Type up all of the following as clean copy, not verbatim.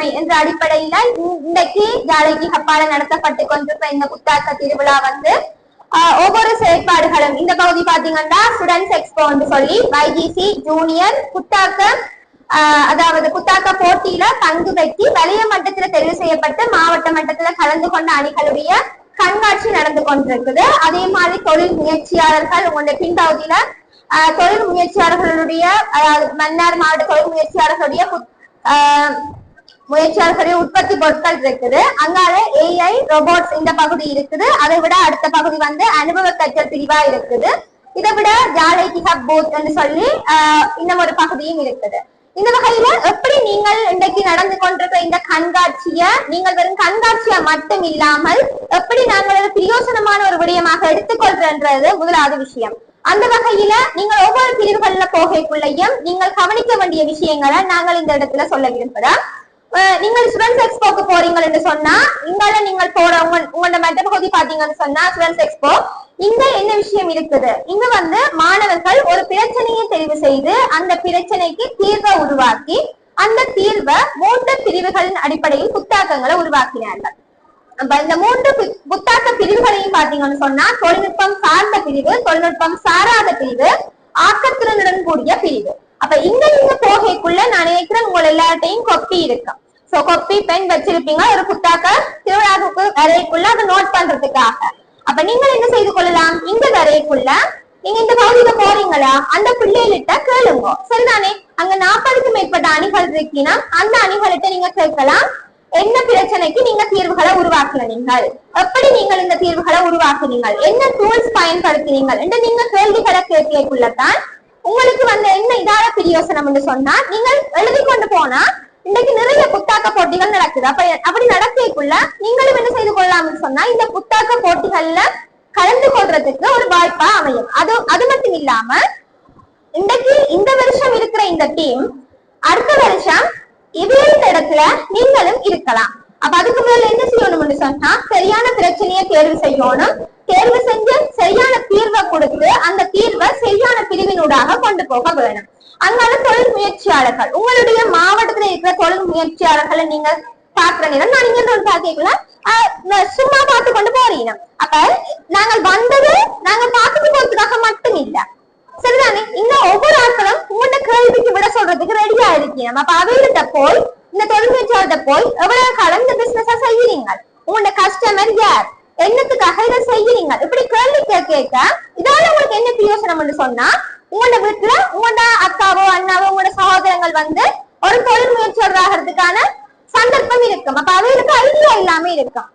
மேலாண்மை என்ற அடிப்படையில இன்றைக்கு ஜாலைக்கு கப்பால நடத்தப்பட்டு கொண்டிருக்கிற இந்த புத்தாக்க திருவிழா வந்து ஒவ்வொரு செயற்பாடுகளும் இந்த பகுதி பாத்தீங்கன்னா ஸ்டூடெண்ட்ஸ் எக்ஸ்போன்னு சொல்லி YGC ஜூனியர் புத்தாக்க அதாவது புத்தாக்க போட்டியில பங்கு பெற்றி வலய மட்டத்துல தெரிவு செய்யப்பட்டு மாவட்ட மட்டத்துல கலந்து கொண்ட அணிகளுடைய கண்காட்சி நடந்து கொண்டிருக்குது. அதே மாதிரி தொழில் முயற்சியாளர்கள் உங்களுடைய பின்பகுதியில தொழில் முயற்சியாளர்களுடைய மன்னார் மாவட்ட தொழில் முயற்சியாளர்களுடைய உற்பத்தி பொருட்கள் இருக்குது. அங்கால AI ரோபோட்ஸ் இந்த பகுதி இருக்குது. அதை விட அடுத்த பகுதி வந்து அனுபவ கற்றல் பிரிவா இருக்குது. இதை விட ஜாலைக்கு ஹப் பூத் என்று சொல்லி இன்னும் ஒரு பகுதியும் இருக்குது. இந்த வகையில எப்படி நீங்கள் இன்றைக்கு நடந்து கொண்டிருக்கிற இந்த கண்காட்சியை நீங்கள் வெறும் கண்காட்சியா மட்டும் இல்லாமல் எப்படி நாங்கள் பிரயோசனமான ஒரு விடயமாக எடுத்துக்கொள்றது முதலாவது விஷயம். அந்த வகையில நீங்கள் ஒவ்வொரு பிரிவுகள்ல போகைக்குள்ளையும் நீங்கள் கவனிக்க வேண்டிய விஷயங்களை நாங்கள் இந்த இடத்துல சொல்ல விரும்புகிறோம். நீங்கள் ஸ்டூடெண்ட்ஸ் எக்ஸ்போக்கு போறீங்கன்னு சொன்னா இங்கால நீங்கள் போற உங்களோட மற்ற பகுதி பாத்தீங்கன்னு சொன்னா ஸ்டூடெண்ட்ஸ் எக்ஸ்போ இங்க என்ன விஷயம் இருக்குது, இங்க வந்து மாணவர்கள் ஒரு பிரச்சனையை தெரிவு செய்து அந்த பிரச்சனைக்கு தீர்வை உருவாக்கி அந்த தீர்வை 3 பிரிவுகளின் அடிப்படையில் புத்தாக்கங்களை உருவாக்கினார்கள். இந்த 3 புத்தாக்க பிரிவுகளையும் பாத்தீங்கன்னு சொன்னா தொழில்நுட்பம் சார்ந்த பிரிவு, தொழில்நுட்பம் சாராத பிரிவு, ஆக்கத்திறனுடன் கூடிய பிரிவு. அப்ப இங்க நீங்க போகைக்குள்ள நான் நினைக்கிறேன் உங்க எல்லார்ட்டையும் கொப்பி இருக்கும். சோ கொப்பி பென் வச்சிருப்பீங்க ஒரு புத்தாக்க திருவிழாவுக்கு வரைக்குள்ள அதை நோட் பண்றதுக்காக. அப்ப நீங்க என்ன செய்து கொள்ளலாம், இங்க வரைக்குள்ள நீங்க இந்த பகுதியில போறீங்களா அந்த பிள்ளைகிட்ட கேளுங்க, சரிதானே? அங்க 40க்கு மேற்பட்ட அணிகள் இருக்கீங்கன்னா அந்த அணிகள்கிட்ட நீங்க கேட்கலாம் என்ன பிரச்சனைக்கு நீங்க தீர்வுகளை உருவாக்குனீங்கள், எப்படி நீங்கள் இந்த தீர்வுகளை உருவாக்குனீங்கள், என்ன டூல்ஸ் பயன்படுத்தினீங்கள் என்று நீங்க கேள்விகளை கேட்கக்குள்ளதான் உங்களுக்கு வந்து என்ன இதான பிரயோசனம் சொன்னா நீங்கள் எழுதி கொண்டு போனா இன்னைக்கு நிறைய புத்தாக்க போட்டிகள் நடக்குது. அப்படி நடக்கக்குள்ள நீங்களும் என்ன செய்து கொள்ளலாம்னு சொன்னா இந்த புத்தாக்க போட்டிகள்ல கலந்து கொள்றதுக்கு ஒரு வாய்ப்பா அமையும். அது மட்டும் இல்லாம இன்னைக்கு இந்த வருஷம் இருக்கிற இந்த டீம் அடுத்த வருஷம் இதே இடத்துல நீங்களும் இருக்கலாம். அப்ப அதுக்கு மேல என்ன செய்யணும்னு சொன்னா சரியான பிரச்சனையை தேர்வு செய்யணும். தேர்வு செஞ்சு சரியான தீர்வை கொடுத்து அந்த தீர்வை சரியான பிரிவினூடாக கொண்டு போக வேணும். அதனால தொழில் முயற்சியாளர்கள் உங்களுடைய மாவட்டத்துல இருக்கிற தொழில் முயற்சியாளர்களை நீங்க பாக்குற நேரம் நான் இங்க பாக்கல சும்மா பார்த்து கொண்டு போறீங்க. அப்ப நாங்கள் வந்தது நாங்க பார்த்துட்டு போறதுக்காக மட்டும் இல்ல, சரிதானே? இன்னும் ஒவ்வொரு ஆட்களும் உங்களோட கேள்விக்கு விட சொல்றதுக்கு ரெடியா இருக்கீங்க. அப்ப அவர்கிட்ட போய் இந்த தொழில் முயற்சியாளர்கிட்ட போய் எவ்வளவு காலம் இந்த பிசினஸா செய்யறீங்க, உங்களோட கஸ்டமர் யார், என்னத்துக்காக இதை செய்யறீங்க, இப்படி கேள்வி கேட்க இதால உங்களுக்கு என்ன பிரயோசனம் சொன்னா உங்களோட வீட்டுல உங்களோட அக்காவோ அண்ணாவோ உங்களோட சகோதரங்கள் வந்து ஒரு தொழில் முயற்சியாளர் ஆகிறதுக்கான சந்தர்ப்பம் இருக்கும். அப்ப அவங்களுக்கு ஐடியா இல்லாம இருக்கும்.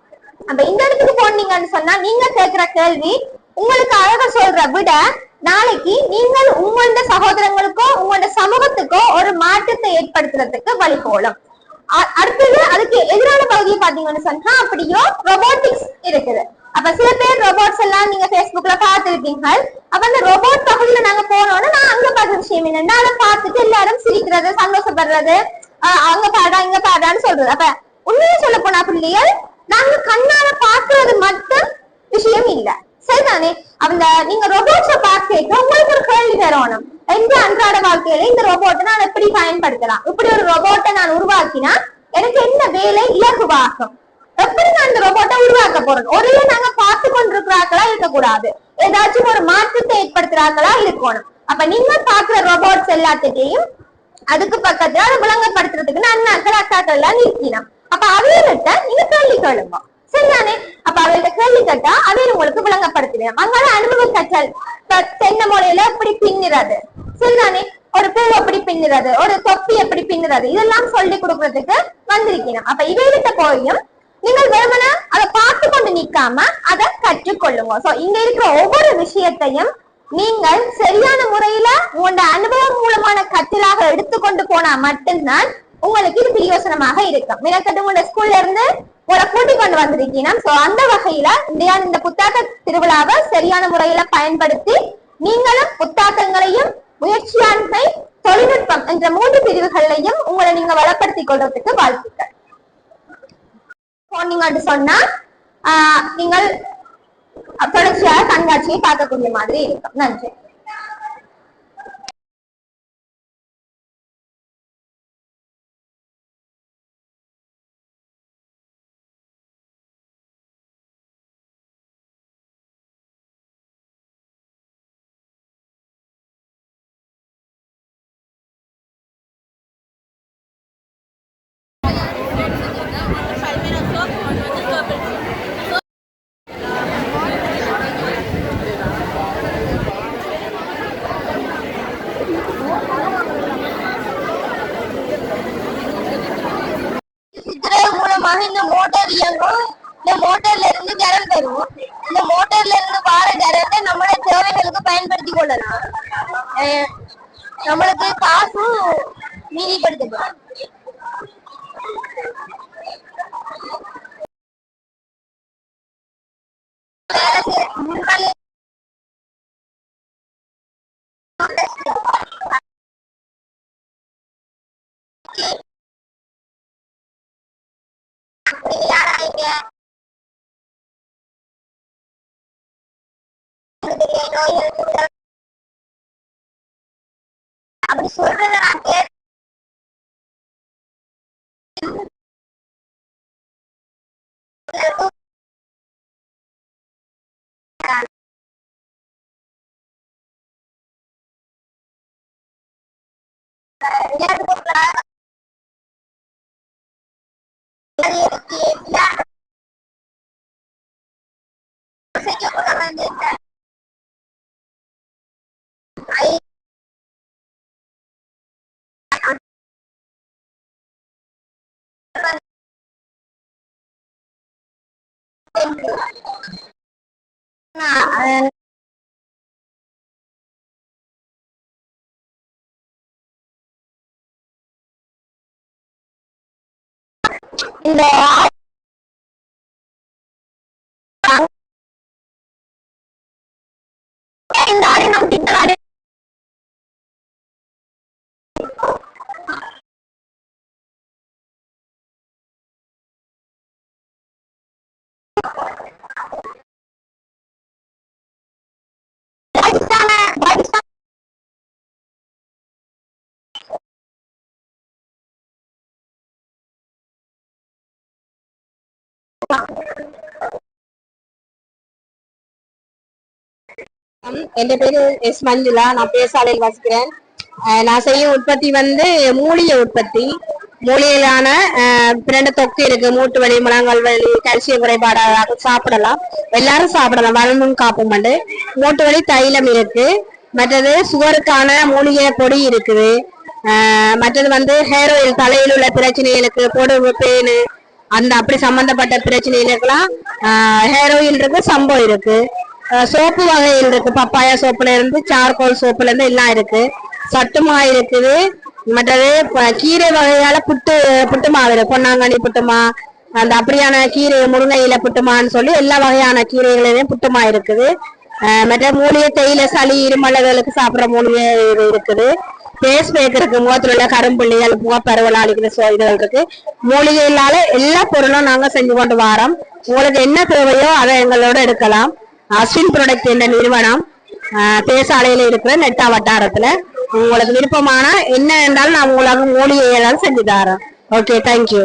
அப்ப இந்த இடத்துக்கு போனீங்கன்னு சொன்னா நீங்க கேட்கிற கேள்வி உங்களுக்கு அழக சொல்ற விட நாளைக்கு நீங்கள் உங்களோட சகோதரங்களுக்கோ உங்களோட சமூகத்துக்கோ ஒரு மாற்றத்தை ஏற்படுத்துறதுக்கு வழிகோலும். அடுத்தது அதுக்கு எதிரான பகுதியை பாத்தீங்கன்னு சொன்னா அப்படியோ ரொபோட்டிக்ஸ் இருக்குது. அப்ப சில பேர் ரோபோட்ஸ் எல்லாம் நீங்க Facebookல பார்த்திருப்பீங்க. அப்ப அந்த ரோபோட் பகுதியில நாங்க போனோம்னா நான் அங்க பார்த்த விஷயம் என்னன்னா அதை பார்த்துட்டு எல்லாரும் சிரிக்கிறது, சந்தோஷப்படுறது, அங்க பாடா இங்க பாடான்னு சொல்றது. அப்ப உண்மையை சொல்ல போனா பிள்ளைகள் நாங்க கண்ணால பாக்குறது மட்டும் விஷயம் இல்ல, சரிதானே? அந்த நீங்க ரோபோட்ஸ பார்க்க உங்களுக்கு ஒரு கேள்வி வரணும், எந்த அன்றாட வாழ்க்கையில இந்த ரோபோட்டை நான் எப்படி பயன்படுத்தலாம், இப்படி ஒரு ரோபோட்டை நான் உருவாக்கினா எனக்கு என்ன வேலை இலகுவாகும், எப்படி நான் இந்த ரோபோட்டை உருவாக்க போறோம். ஒரே நாங்க பார்த்து கொண்டிருக்கிறார்களா இருக்கக்கூடாது, ஏதாச்சும் ஒரு மாற்றத்தை ஏற்படுத்துறாங்களா இருக்கணும். அப்ப நீங்க பாக்குற ரோபோட்ஸ் எல்லாத்தையும் அதுக்கு பக்கத்துல அதை விளங்கப்படுத்துறதுக்கு அண்ணாக்கள் அக்காக்கள் எல்லாம் நிற்கணும். அப்ப அவையிட்ட நீங்க கேள்வி கேளுங்க, சரிதானே? அப்ப அவையிட்ட கேள்வி கேட்டா அவை உங்களுக்கு விளங்கப்படுத்தினோம். அங்கால அனுபவ கற்றல் தென்னை மூலையில எப்படி பின்னுறது, சரிதானே? ஒரு பூ எப்படி பின்னுறது, ஒரு தொப்பி எப்படி பின்னுறது, இதெல்லாம் சொல்லி கொடுக்கறதுக்கு வந்திருக்கணும். அப்ப இவைகிட்ட போயும் நீங்கள் வெறுமன அதை பார்த்து கொண்டு நிக்காம அதை கற்றுக்கொள்ளுங்க. சோ இங்க இருக்கிற ஒவ்வொரு விஷயத்தையும் நீங்கள் சரியான முறையில உங்களோட அனுபவம் மூலமான கற்றலாக எடுத்துக்கொண்டு போனா மட்டும்தான் உங்களுக்கு இது பிரயோசனமாக இருக்கும். மினக்கட்டு உங்களோட ஸ்கூல்ல இருந்து உங்களை கூட்டிக் கொண்டு வந்திருக்கீங்க. சோ அந்த வகையில இந்த புத்தாக்க திருவிழாவை சரியான முறையில பயன்படுத்தி நீங்களும் புத்தாக்கங்களையும் முயற்சியாண்மை தொழில்நுட்பம் என்ற 3 பிரிவுகளையும் உங்களை நீங்க வளப்படுத்திக் கொள்றதுக்கு வாழ்த்துக்கள். போனீங்கன்னு சொன்னா நீங்கள் தொடர்ச்சியாக கண்காட்சியை பார்க்கக்கூடிய மாதிரி இருக்கும். நன்றி. ஆயிரும். இந்த மோட்டார்ல இருந்து வார கரண்ட நம்மளோட தேவைகளுக்கு பயன்படுத்தி கொள்ளலாம். நம்மளுக்கு காசும் மீதிப்படுத்தப்படும். அப்படி சொல்றத நான் இந்த என் பேரு எஸ் மஞ்சுளா. நான் பேசாலையில் வசிக்கிறேன். நான் செய்யும் உற்பத்தி வந்து மூலிகை உற்பத்தி. மூலிகையிலான பிறண்ட தொக்கு இருக்கு. மூட்டு வலி, முழங்கால் வலி, கல்சியம் குறைபாடாக சாப்பிடலாம். எல்லாரும் சாப்பிடலாம். வளமும் காப்பும் உண்டு. மூட்டு வலி தைலம் இருக்கு. மற்றது சுகருக்கான மூலிகை பொடி இருக்குது. மற்றது வந்து ஹேர் ஆயில், தலையில் உள்ள பிரச்சனைகளுக்கு, பொடுகு, பேனு, அந்த அப்படி சம்பந்தப்பட்ட பிரச்சனைகளுக்கெல்லாம் ஹேர் ஆயில் இருக்கு, சம்பவம் இருக்கு. சோப்பு வகையில் இருக்கு. பப்பாயா சோப்புல இருந்து சார்கோல் சோப்புல இருந்து எல்லாம் இருக்கு. சட்டுமா இருக்குது. மற்றது கீரை வகையால புட்டு மாவு இருக்கு. பொன்னாங்கண்ணி புட்டுமா, அந்த அப்படியான கீரை, முருங்கையில புட்டுமான்னு சொல்லி எல்லா வகையான கீரைகளிலும் புட்டுமா இருக்குது. மற்ற மூலிகை தேயிலை, சளி, இருமலர்களுக்கு சாப்பிட்ற மூலிகை இருக்குது. பேஸ் பேக் இருக்கு. முகத்துல உள்ள கரும்புள்ளிகள், முகப்பருவல் அழிக்கிற இதுகள் இருக்கு. மூலிகைகளால எல்லா பொருளும் நாங்க செஞ்சு கொண்டு வரோம். உங்களுக்கு என்ன தேவையோ அதை எங்களோட எடுக்கலாம். அஸ்வின் ப்ராடக்ட் என்ற நிறுவனம் பேசாலையில இருக்கிற நெட்டா வட்டாரத்துல. உங்களுக்கு விருப்பமான என்ன என்றாலும் நான் உங்களுக்கு மூலிகை செஞ்சு தரோம். Okay, thank you.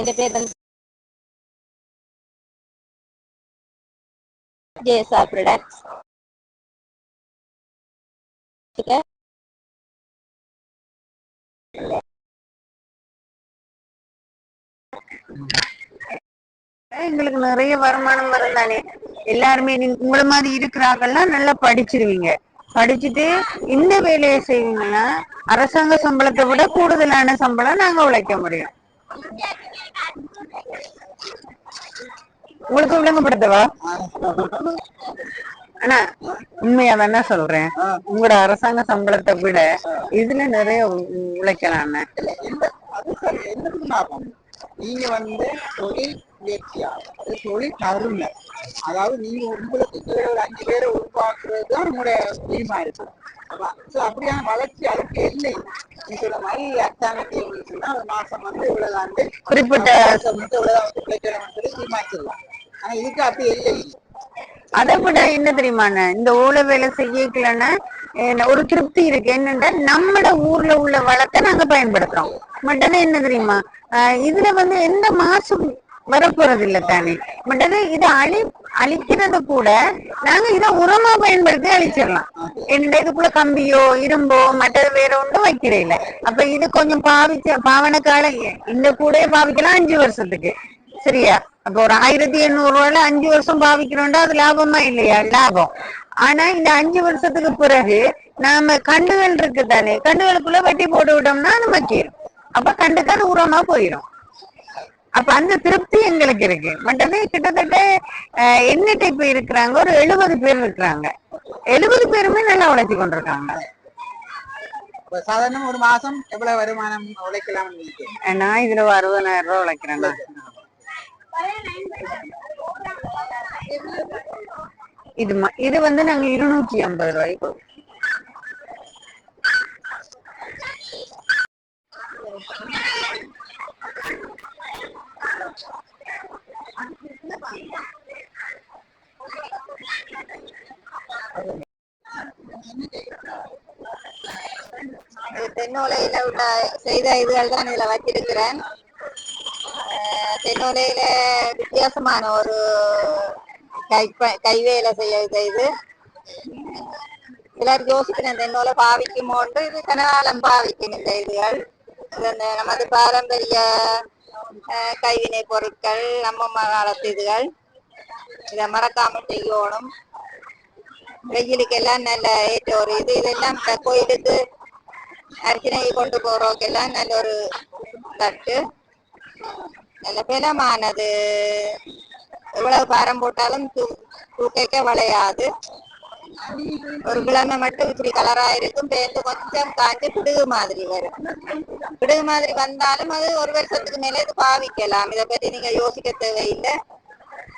என் பேர் வந்து ஜேஎஸ்ஆர் ப்ரொடக்ட்ஸ். எங்களுக்கு நிறைய வருமானம் வரும் தானே. எல்லாருமே உங்களை மாதிரி இருக்கிறாங்கன்னா நல்லா படிச்சிருவீங்க. படிச்சுட்டு இந்த வேலையை செய்வீங்கன்னா அரசாங்க சம்பளத்தை விட கூடுதலான சம்பளம் நாங்க உழைக்க முடியும். உங்களுக்கு விளங்கப்படுத்தவா? ஆனா உண்மையா தானே சொல்றேன். உங்களோட அரசாங்க சம்பளத்தை விட இதுல நிறைய உழைக்கலாம். நீங்க வந்து தொழில் முயற்சியாளர், தொழில் தருணர். அதாவது நீங்க உங்களுக்கு ஒரு 5 பேரை உருவாக்குறது தான் உங்களுடைய தீர்மா இருக்கு. அப்படியான வளர்ச்சி அதுக்கு இல்லை. நீ சொல்ற மாதிரி அரசாங்கத்தை ஒரு மாசம் வந்து இவ்வளவு குறிப்பிட்ட இவ்வளவு பிழைக்கலாம் சொல்லி தீர்மானிச்சிடலாம். ஆனா இதுக்கு அப்படி இல்லை. அதை விட என்ன தெரியுமான, இந்த ஓலை வேலை செய்யலன்னா ஒரு திருப்தி இருக்கு. என்னன்னா நம்மட ஊர்ல உள்ள வளத்தை நாங்க பயன்படுத்துறோம். பட் ஆனா என்ன தெரியுமா, இதுல வந்து எந்த மாசும் வரப்போறது இல்லை தானே. பட் ஆனா இதை அழிக்கிறது கூட நாங்க இதை உரமா பயன்படுத்தி அழிச்சிடலாம். என்ன இதுக்குள்ள கம்பியோ இரும்போ மற்றது வேற ஒன்றும் வைக்கிற இல்லை. அப்ப இது கொஞ்சம் பாவன காலம் இந்த கூட பாவிக்கலாம் 5 வருஷத்துக்கு. சரியா? அப்ப ஒரு 1800 ரூபாயில 5 வருஷம் பாவிக்கிறோம்டா அது லாபமா இல்லையா? லாபம். ஆனா இந்த 5 வருஷத்துக்கு பிறகு நாம கண்டுகள் இருக்கு தானே, கண்டுகளுக்குள்ள வெட்டி போட்டு விட்டோம்னா அது மக்கிடும். அப்ப கண்டுக்கு அது உரமா போயிடும். அப்ப அந்த திருப்தி எங்களுக்கு இருக்கு. மற்றது கிட்டத்தட்ட என்ன டைப் இருக்கிறாங்க, ஒரு 70 பேர் இருக்கிறாங்க. 70 பேருமே நல்லா உழைச்சி கொண்டிருக்காங்க. சாதாரண ஒரு மாசம் எவ்வளவு வருமானம் உழைக்கலாம்? நான் இதுல 60,000 ரூபாய் உழைக்கிறேன். இது வந்து நாங்க 250 ரூபாய்க்கு. தென்னோலையில உள்ள செய்த இதுகள் தான் இதுல வச்சிருக்கிறேன். தென்னோலையில வித்தியாசமான ஒரு கைவேலை செய்து எல்லாரும் யோசிக்கிறேன், தென்னோலை பாவிக்குமோண்டு. இது கனகாலம் பாவிக்கும் இந்த இதுகள். நமது பாரம்பரிய கைவினை பொருட்கள், நம்ம காலத்து இதுகள். இதை மறக்காம செய்யணும். வெயிலுக்கு எல்லாம் நல்ல ஏற்ற ஒரு இதெல்லாம் கோயிலுக்கு அர்ச்சனை கொண்டு போறோக்கெல்லாம் நல்ல ஒரு தட்டு, நல்ல பலமானது. எவ்வளவு பாரம் போட்டாலும் தூக்க வளையாது. ஒரு கிழமை மட்டும் இப்படி கலரா இருக்கும், பேருந்து கொஞ்சம் காய்ச்சி பிடுகு மாதிரி வரும். பிடுகு மாதிரி வந்தாலும் அது ஒரு வருஷத்துக்கு மேல இது பாவிக்கலாம். இதை பத்தி நீங்க யோசிக்க தேவையில்லை.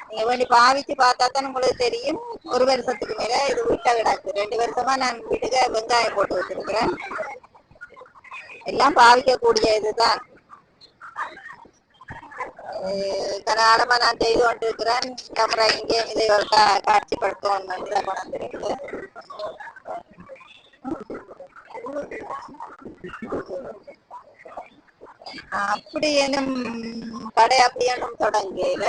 நீங்க வேண்டி பாவிச்சு பார்த்தா தான் உங்களுக்கு தெரியும். ஒரு வருஷத்துக்கு மேல இது விட்ட கிடக்கு. 2 வருஷமா நான் வீட்டுக்கு வெங்காயம் போட்டு வச்சிருக்கிறேன். எல்லாம் பாவிக்கக்கூடிய இதுதான். கனகாலமா நான் செய்து கொண்டிருக்கிறேன். அப்புறம் இங்கே இதை ஒரு காட்சிப்படுத்தணும் கொண்டிருக்கு. அப்படி என்னும் கடை அப்படி என்னும் தொடங்கல.